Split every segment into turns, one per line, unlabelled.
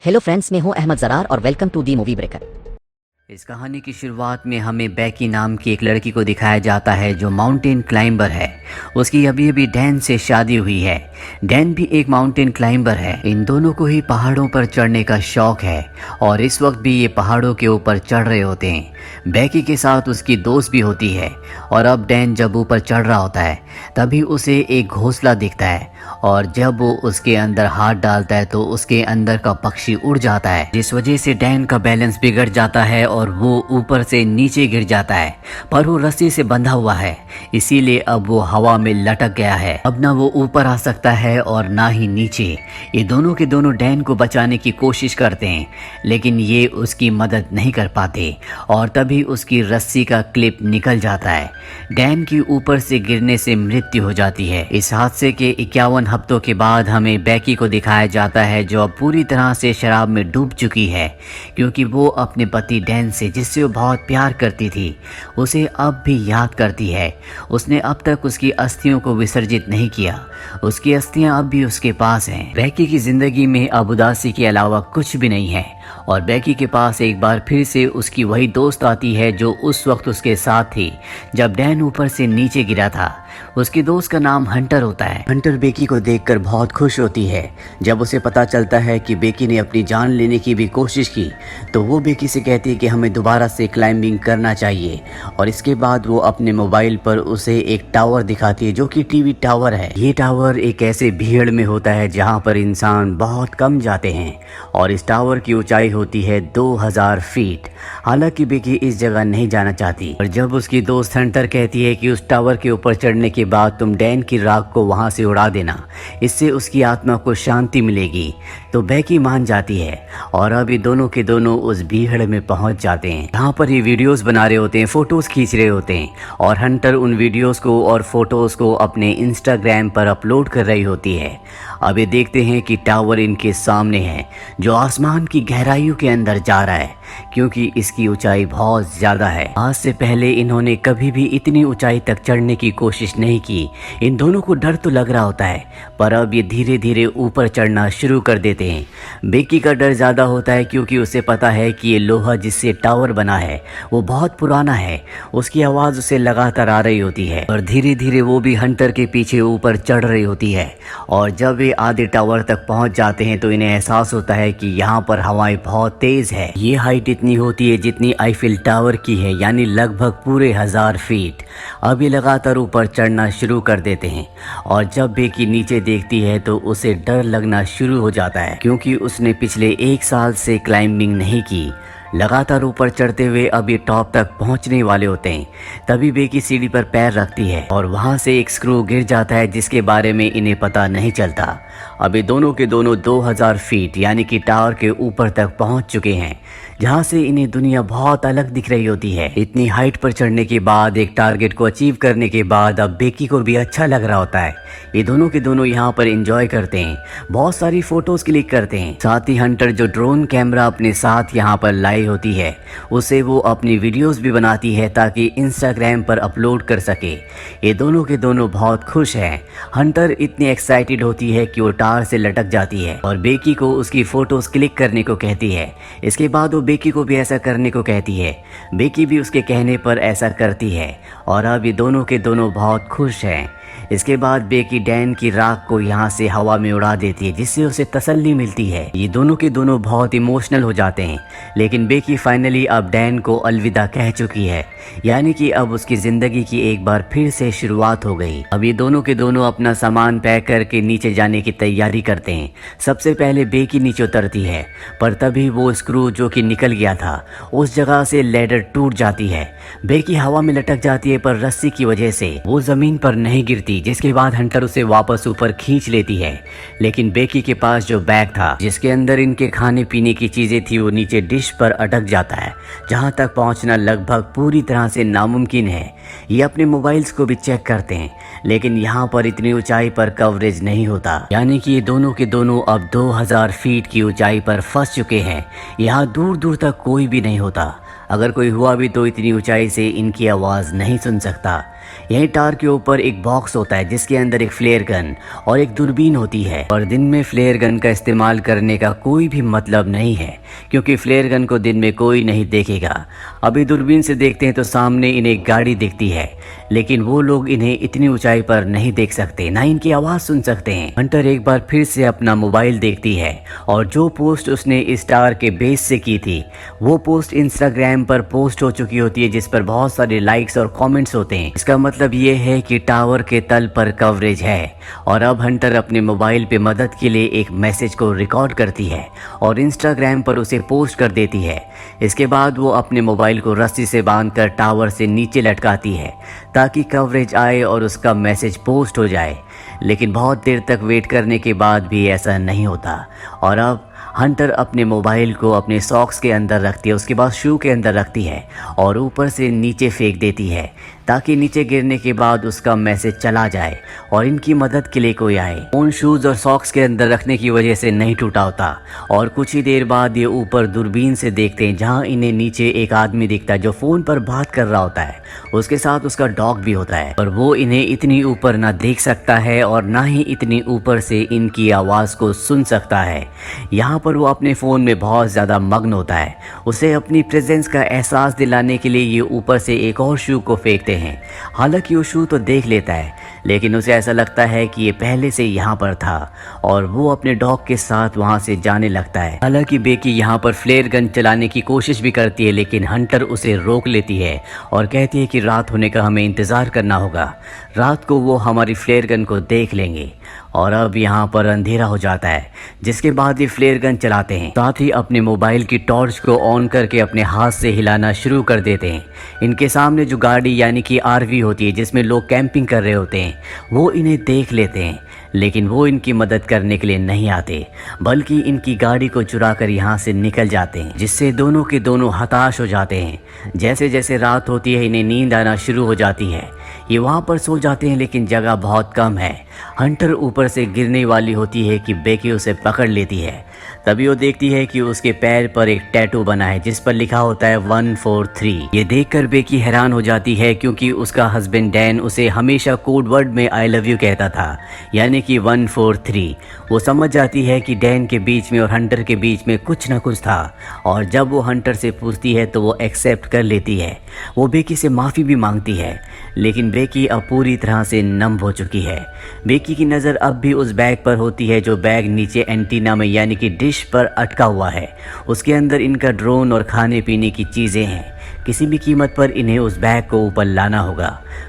Hello friends, मैं हूं अहमद ज़रार और welcome to the movie breaker.
इस कहानी की शुरुआत में हमें बैकी नाम की एक लड़की को दिखाया जाता है जो माउंटेन क्लाइंबर है। उसकी अभी अभी डैन से शादी हुई है। डैन भी एक माउंटेन क्लाइंबर है। इन दोनों को ही पहाड़ों पर चढ़ने का शौक है और इस वक्त भी ये पहाड़ों के ऊपर चढ़ रहे होते हैं। बैकी के साथ उसकी दोस्त भी होती है और अब डैन जब ऊपर चढ़ रहा होता है तभी उसे एक घोंसला दिखता है और जब वो उसके अंदर हाथ डालता है तो उसके अंदर का पक्षी उड़ जाता है, जिस वजह से डैन का बैलेंस बिगड़ जाता है और वो ऊपर से नीचे गिर जाता है। पर वो रस्सी से बंधा हुआ है, इसीलिए अब वो हवा में लटक गया है। अब ना वो ऊपर आ सकता है और ना ही नीचे। ये दोनों के दोनों डैन को बचाने की कोशिश करते हैं लेकिन ये उसकी मदद नहीं कर पाते और तभी उसकी रस्सी का क्लिप निकल जाता है। डैन की ऊपर से गिरने से मृत्यु हो जाती है। इस हादसे के 51 हफ्तों के बाद हमें बैकी को दिखाया जाता है जो अब पूरी तरह से शराब में डूब चुकी है, क्योंकि वो अपने पति डैन से, जिससे वो बहुत प्यार करती थी, उसे अब भी याद करती है। उसने अब तक उसकी अस्थियों को विसर्जित नहीं किया। उसकी अस्थियां अब भी उसके पास हैं। बैकी की जिंदगी में अब उदासी के अलावा कुछ भी नहीं है और बैकी के पास एक बार फिर से उसकी वही दोस्त आती है जो उस वक्त उसके साथ थी जब डैन ऊपर से नीचे गिरा था। उसकी दोस्त का नाम हंटर होता है। हंटर बेकी को देखकर बहुत खुश होती है। जब उसे पता चलता है कि बेकी ने अपनी जान लेने की भी कोशिश की तो वो बेकी से कहती है कि हमें दोबारा से क्लाइंबिंग करना चाहिए और इसके बाद वो अपने मोबाइल पर उसे एक टावर दिखाती है जो कि टीवी टावर है। ये टावर एक ऐसे भीड़ में होता है जहाँ पर इंसान बहुत कम जाते हैं और इस टावर की ऊंचाई होती है 2000 फीट। हालांकि बेकी इस जगह नहीं जाना चाहती और जब उसकी दोस्त हंटर कहती है कि उस टावर के ऊपर चढ़ने के बाद तुम डैन की राख को वहां से उड़ा देना, इससे उसकी आत्मा को शांति मिलेगी, तो बैकी मान जाती है और अब ये दोनों के दोनों उस भीड़ में पहुंच जाते हैं। यहाँ पर ये वीडियोस बना रहे होते हैं, फोटोज खींच रहे होते हैं और हंटर उन वीडियोस को और फोटोज को अपने इंस्टाग्राम पर अपलोड कर रही होती है। अब ये देखते हैं कि टावर इनके सामने है जो आसमान की गहराइयों के अंदर जा रहा है, क्योंकि इसकी ऊंचाई बहुत ज्यादा है। आज से पहले इन्होंने कभी भी इतनी ऊंचाई तक चढ़ने की कोशिश नहीं की। इन दोनों को डर तो लग रहा होता है पर अब ये धीरे धीरे ऊपर चढ़ना शुरू कर देते हैं। बेकी का डर ज्यादा होता है क्योंकि उसे पता है कि ये लोहा जिससे टावर बना है वो बहुत पुराना है। उसकी आवाज उसे लगातार आ रही होती है और धीरे धीरे वो भी हंटर के पीछे ऊपर चढ़ रही होती है और जब वे आधे टावर तक पहुंच जाते हैं तो इन्हें एहसास होता है कि यहाँ पर हवाएं बहुत तेज है। ये हाइट इतनी होती है जितनी आईफिल टावर की है, यानी लगभग पूरे 1000 फीट। अब ये लगातार ऊपर चढ़ना शुरू कर देते हैं और जब बेकी नीचे देखती है तो उसे डर लगना शुरू हो जाता है क्योंकि उसने पिछले 1 साल से क्लाइंबिंग नहीं की। लगातार ऊपर चढ़ते हुए अब ये टॉप तक पहुंचने वाले होते हैं। तभी बेकी सीढ़ी पर पैर रखती है और वहां से एक स्क्रू गिर जाता है जिसके बारे में इन्हें पता नहीं चलता। अब ये दोनों के दोनों 2000 फीट यानी कि टावर के ऊपर तक पहुंच चुके हैं, जहां से इन्हें दुनिया बहुत अलग दिख रही होती है। इतनी हाइट पर चढ़ने के बाद, एक टारगेट को अचीव करने के बाद अब बेकी को भी अच्छा लग रहा होता है। ये दोनों के दोनों यहाँ पर एंजॉय करते हैं, बहुत सारी फोटोज क्लिक करते हैं। साथ ही हंटर जो ड्रोन कैमरा अपने साथ यहाँ पर लाई होती है उसे वो अपनी वीडियोस भी बनाती है ताकि इंस्टाग्राम पर अपलोड कर सके। ये दोनों के दोनों बहुत खुश हैं। हंटर इतनी एक्साइटेड होती है कि वो टावर से लटक जाती है और बेकी को उसकी फोटोज क्लिक करने को कहती है। इसके बाद वो बेकी को भी ऐसा करने को कहती है। बेकी भी उसके कहने पर ऐसा करती है और अब ये दोनों के दोनों बहुत खुश हैं। इसके बाद बेकी डैन की राख को यहाँ से हवा में उड़ा देती है जिससे उसे तसल्ली मिलती है। ये दोनों के दोनों बहुत इमोशनल हो जाते हैं लेकिन बेकी फाइनली अब डैन को अलविदा कह चुकी है, यानी कि अब उसकी जिंदगी की एक बार फिर से शुरुआत हो गई। अब ये दोनों के दोनों अपना सामान पैक करके नीचे जाने की तैयारी करते हैं। सबसे पहले बेकी नीचे उतरती है पर तभी वो स्क्रू जो कि निकल गया था उस जगह से लैडर टूट जाती है। बेकी हवा में लटक जाती है पर रस्सी की वजह से वो जमीन पर नहीं गिरती, जिसके बाद हंटर उसे वापस ऊपर खींच लेती है। लेकिन बेकी के पास जो बैग था जिसके अंदर इनके खाने पीने की चीजें थी वो नीचे डिश पर अटक जाता है, जहां तक पहुंचना लगभग पूरी तरह से नामुमकिन है। ये अपने मोबाइल्स को भी चेक करते हैं लेकिन यहाँ पर इतनी ऊंचाई पर कवरेज नहीं होता, यानी कि ये दोनों के दोनों अब 2000 फीट की ऊंचाई पर फंस चुके हैं। यहाँ दूर दूर तक कोई भी नहीं होता। अगर कोई हुआ भी तो इतनी ऊंचाई से इनकी आवाज नहीं सुन सकता। यही टावर के ऊपर एक बॉक्स होता है जिसके अंदर एक फ्लेयर गन और एक दूरबीन होती है। और दिन में फ्लेयर गन का इस्तेमाल करने का कोई भी मतलब नहीं है, क्योंकि फ्लेयर गन को दिन में कोई नहीं देखेगा। अभी दूरबीन से देखते हैं तो सामने इन्हें एक गाड़ी दिखती है, लेकिन वो लोग इन्हें इतनी ऊंचाई पर नहीं देख सकते, ना इनकी आवाज सुन सकते हैं। हंटर एक बार फिर से अपना मोबाइल देखती है और जो पोस्ट उसने इस टावर के बेस से की थी वो पोस्ट इंस्टाग्राम पर पोस्ट हो चुकी होती है, जिस पर बहुत सारे लाइक्स और कमेंट्स होते हैं। इसका मतलब ये है कि टावर के तल पर कवरेज है। और अब हंटर अपने मोबाइल पे मदद के लिए एक मैसेज को रिकॉर्ड करती है और इंस्टाग्राम पर उसे पोस्ट कर देती है। इसके बाद वो अपने मोबाइल को रस्सी से बांधकर टावर से नीचे लटकाती है ताकि कवरेज आए और उसका मैसेज पोस्ट हो जाए। लेकिन बहुत देर तक वेट करने के बाद भी ऐसा नहीं होता। और अब हंटर अपने मोबाइल को अपने सॉक्स के अंदर रखती है, उसके बाद शू के अंदर रखती है और ऊपर से नीचे फेंक देती है ताकि नीचे गिरने के बाद उसका मैसेज चला जाए और इनकी मदद के लिए कोई आए। फोन शूज़ और सॉक्स के अंदर रखने की वजह से नहीं टूटा होता। और कुछ ही देर बाद ये ऊपर दूरबीन से देखते हैं जहां इन्हें नीचे एक आदमी दिखता है जो फ़ोन पर बात कर रहा होता है। उसके साथ उसका डॉग भी होता है, पर वो इन्हें इतनी ऊपर ना देख सकता है और ना ही इतनी ऊपर से इनकी आवाज़ को सुन सकता है। यहाँ पर वो अपने फ़ोन में बहुत ज़्यादा मग्न होता है। उसे अपनी प्रेजेंस का एहसास दिलाने के लिए ये ऊपर से एक और शू को फेंकते हैं। हालांकि वो शू तो देख लेता है, लेकिन उसे ऐसा लगता है कि ये पहले से यहाँ पर था और वो अपने डॉग के साथ वहाँ से जाने लगता है। हालांकि बेकी यहाँ पर फ्लेयर गन चलाने की कोशिश भी करती है, लेकिन हंटर उसे रोक लेती है और कहती है कि रात होने का हमें इंतज़ार करना होगा, रात को वो हमारी फ्लेयर गन को देख लेंगे। और अब यहाँ पर अंधेरा हो जाता है, जिसके बाद ये फ्लेयर गन चलाते हैं। साथ ही अपने मोबाइल की टॉर्च को ऑन करके अपने हाथ से हिलाना शुरू कर देते हैं। इनके सामने जो गाड़ी यानी कि आरवी होती है जिसमें लोग कैंपिंग कर रहे होते हैं वो इन्हें देख लेते हैं, लेकिन वो इनकी मदद करने के लिए नहीं आते, बल्कि इनकी गाड़ी को चुरा कर यहाँ से निकल जाते हैं, जिससे दोनों के दोनों हताश हो जाते हैं। जैसे जैसे रात होती है इन्हें नींद आना शुरू हो जाती है। ये वहाँ पर सो जाते हैं, लेकिन जगह बहुत कम है। हंटर ऊपर से गिरने वाली होती है कि बेकी उसे पकड़ लेती है। तभी वो देखती है कि उसके पैर पर एक टैटू बना है जिस पर लिखा होता है 143। ये देखकर बेकी हैरान हो जाती है, क्योंकि उसका हस्बैंड डैन उसे हमेशा कोड वर्ड में आई लव यू कहता था, यानी कि 143। वो समझ जाती है कि डैन के बीच में और हंटर के बीच में कुछ ना कुछ था, और जब वो हंटर से पूछती है तो वो एक्सेप्ट कर लेती है। वो बेकी से माफ़ी भी मांगती है, लेकिन बेकी अब पूरी तरह से नम हो चुकी है। बेकी की नज़र अब भी उस बैग पर होती है जो बैग नीचे एंटीना में यानी कि डिश पर अटका हुआ है। उसके अंदर इनका ड्रोन और खाने पीने की चीज़ें हैं। किसी भी कीमत पर इन्हें उस बैग को ऊपर लाना होगा,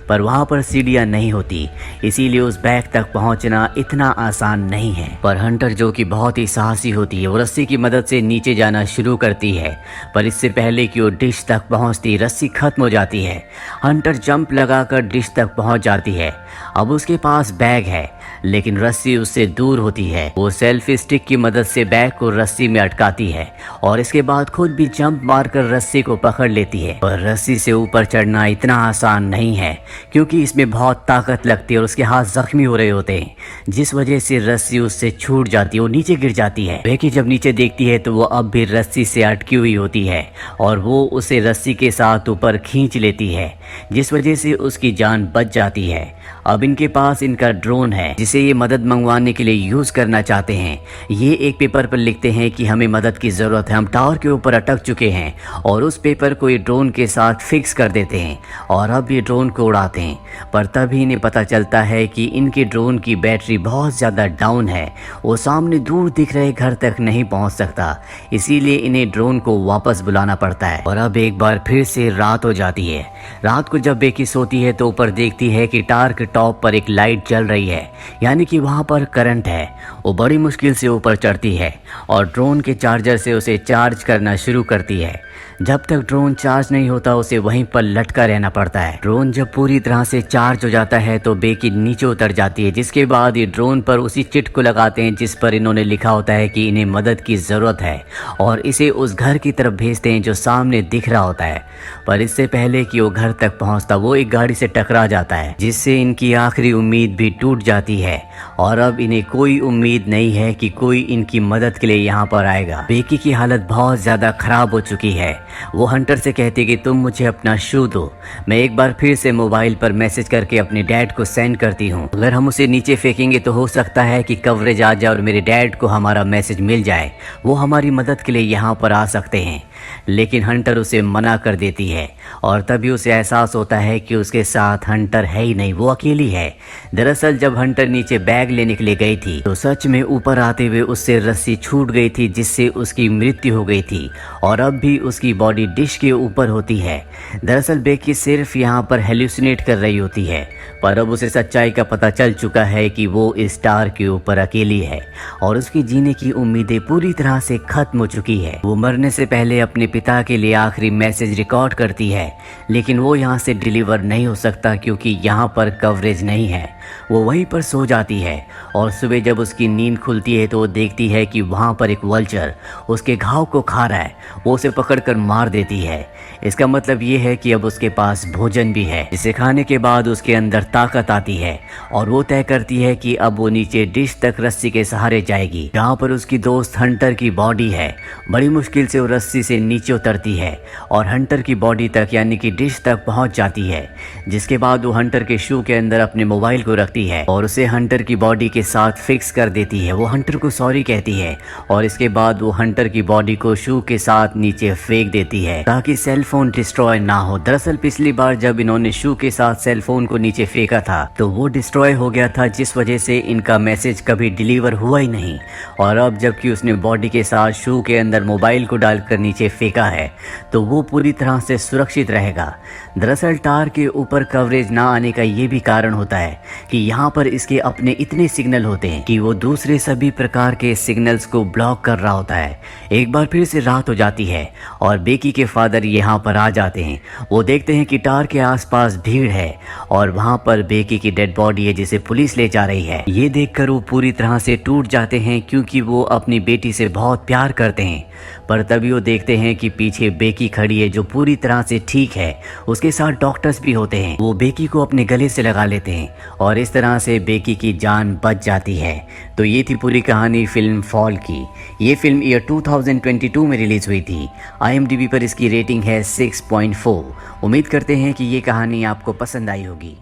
पर वहाँ पर सीढ़ियाँ नहीं होती, इसीलिए उस बैग तक पहुँचना इतना आसान नहीं है। पर हंटर जो कि बहुत ही साहसी होती है वो रस्सी की मदद से नीचे जाना शुरू करती है, पर इससे पहले कि वो डिश तक पहुँचती रस्सी खत्म हो जाती है। हंटर जंप लगाकर डिश तक पहुँच जाती है। अब उसके पास बैग है, लेकिन रस्सी उससे दूर होती है। वो सेल्फी स्टिक की मदद से बैग को रस्सी में अटकाती है और इसके बाद खुद भी जंप मारकर रस्सी को पकड़ लेती है। पर रस्सी से ऊपर चढ़ना इतना आसान नहीं है, क्योंकि इसमें बहुत ताकत लगती है और उसके हाथ जख्मी हो रहे होते हैं, जिस वजह से रस्सी उससे छूट जाती है, वो नीचे गिर जाती है। बेकी जब नीचे देखती है तो वो अब भी रस्सी से अटकी हुई होती है और वो उसे रस्सी के साथ ऊपर खींच लेती है, जिस वजह से उसकी जान बच जाती है। अब इनके पास इनका ड्रोन है जिसे ये मदद मंगवाने के लिए यूज करना चाहते हैं। ये एक पेपर पर लिखते हैं कि हमें मदद की जरूरत है, हम टावर के ऊपर अटक चुके हैं, और उस पेपर को ये ड्रोन के साथ फिक्स कर देते हैं और अब ये ड्रोन को उड़ाते हैं। पर तभी इन्हें पता चलता है कि इनके ड्रोन की बैटरी बहुत ज़्यादा डाउन है, वो सामने दूर दिख रहे घर तक नहीं पहुंच सकता, इसीलिए इन्हें ड्रोन को वापस बुलाना पड़ता है। और अब एक बार फिर से रात हो जाती है। रात को जब बेकी सोती है तो ऊपर देखती है कि टावर के टॉप पर एक लाइट जल रही है, यानी कि वहाँ पर करंट है। वो बड़ी मुश्किल से ऊपर चढ़ती है और ड्रोन के चार्जर से उसे चार्ज करना शुरू करती है। जब तक ड्रोन चार्ज नहीं होता उसे वहीं पर लटका रहना पड़ता है। ड्रोन जब पूरी तरह से चार्ज हो जाता है तो बेकी नीचे उतर जाती है, जिसके बाद ये ड्रोन पर उसी चिट को लगाते हैं जिस पर इन्होंने लिखा होता है कि इन्हें मदद की ज़रूरत है, और इसे उस घर की तरफ भेजते हैं जो सामने दिख रहा होता है। पर इससे पहले कि वो घर तक पहुंचता वो एक गाड़ी से टकरा जाता है, जिससे इनकी आखिरी उम्मीद भी टूट जाती है और अब इन्हें कोई उम्मीद नहीं है कि कोई इनकी मदद के लिए यहाँ पर आएगा। बेकी की हालत बहुत ज़्यादा खराब हो चुकी है वो हंटर से कहती है कि तुम मुझे अपना शू दो। मैं एक बार फिर से मोबाइल पर मैसेज करके अपने डैड को सेंड करती हूँ। अगर हम उसे नीचे फेंकेंगे तो हो सकता है कि कवरेज आ जाए और मेरे डैड को हमारा मैसेज मिल जाए, वो हमारी मदद के लिए यहाँ पर आ सकते हैं। लेकिन हंटर उसे मना कर देती है और तभी उसे एहसास होता है कि उसके साथ हंटर है ही नहीं, वो अकेली है। दरअसल जब हंटर नीचे बैग लेने के लिए गई थी तो सच में ऊपर आते हुए उससे रस्सी छूट गई थी, जिससे उसकी मृत्यु हो गई थी और अब भी उसकी बॉडी डिश के ऊपर होती है। दरअसल बेकी सिर्फ यहाँ पर हेल्यूसिनेट कर रही होती है, पर अब उसे सच्चाई का पता चल चुका है कि वो स्टार के ऊपर अकेली है और उसकी जीने की उम्मीदें पूरी तरह से खत्म हो चुकी है। वो मरने से पहले अपने पिता के लिए आखिरी मैसेज रिकॉर्ड करती है, लेकिन वो यहाँ से डिलीवर नहीं हो सकता क्योंकि यहाँ पर कवरेज नहीं है। वो वहीं पर सो जाती है और सुबह जब उसकी नींद खुलती है तो वो देखती है कि वहाँ पर एक वल्चर उसके घाव को खा रहा है। वो उसे पकड़कर मार देती है। इसका मतलब ये है कि अब उसके पास भोजन भी है, जिसे खाने के बाद उसके अंदर ताकत आती है और वो तय करती है कि अब वो नीचे डिश तक रस्सी के सहारे जाएगी, जहाँ पर उसकी दोस्त हंटर की बॉडी है। बड़ी मुश्किल से वो रस्सी से नीचे उतरती है और हंटर की बॉडी तक यानी कि डिश तक पहुँच जाती है, जिसके बाद वो हंटर के शू के अंदर अपने मोबाइल को रखती है और उसे हंटर की बॉडी के साथ फिक्स कर देती है। वो हंटर को सॉरी कहती है और इसके बाद वो हंटर की बॉडी को शू के साथ नीचे फेंक देती है ताकि सेल फोन डिस्ट्रॉय ना हो। दरअसल पिछली बार जब इन्होंने शू के साथ सेल फोन को नीचे फेंका था तो वो डिस्ट्रॉय हो गया था, जिस वजह से इनका मैसेज कभी डिलीवर हुआ ही नहीं। और अब जबकि उसने बॉडी के साथ शू के अंदर मोबाइल को डालकर नीचे फेंका है तो वो पूरी तरह से सुरक्षित रहेगा। दरअसल टार के ऊपर कवरेज ना आने का ये भी कारण होता है कि यहाँ पर इसके अपने इतने सिग्नल होते हैं कि वो दूसरे सभी प्रकार के सिग्नल्स को ब्लॉक कर रहा होता है। एक बार फिर से रात हो जाती है और बेकी के फादर यहाँ पर आ जाते हैं। वो देखते हैं कि टार के आसपास भीड़ है और वहाँ पर बेकी की डेड बॉडी है जिसे पुलिस ले जा रही है। ये देखकर वो पूरी तरह से टूट जाते हैं क्योंकि वो अपनी बेटी से बहुत प्यार करते हैं। पर तभी वो देखते हैं कि पीछे बेकी खड़ी है जो पूरी तरह से ठीक है, उसके साथ डॉक्टर्स भी होते हैं। वो बेकी को अपने गले से लगा लेते हैं और इस तरह से बेकी की जान बच जाती है। तो ये थी पूरी कहानी फिल्म फॉल की। ये फिल्म ईयर 2022 में रिलीज हुई थी। IMDb पर इसकी रेटिंग है 6.4। उम्मीद करते हैं कि ये कहानी आपको पसंद आई होगी।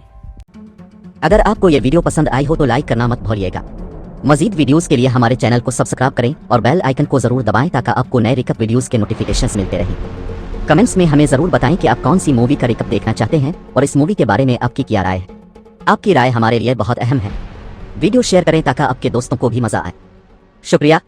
अगर आपको ये वीडियो पसंद आई हो तो लाइक करना मत भूलिएगा। मजीद वीडियोस के लिए हमारे चैनल को सब्सक्राइब करें और बेल आइकन को जरूर दबाएं ताकि आपको नए रिकप वीडियोस के नोटिफिकेशंस मिलते रहें। कमेंट्स में हमें जरूर बताएं कि आप कौन सी मूवी का रिकप देखना चाहते हैं और इस मूवी के बारे में आपकी क्या राय है। आपकी राय हमारे लिए बहुत अहम है। वीडियो शेयर करें ताकि आपके दोस्तों को भी मजा आए। शुक्रिया।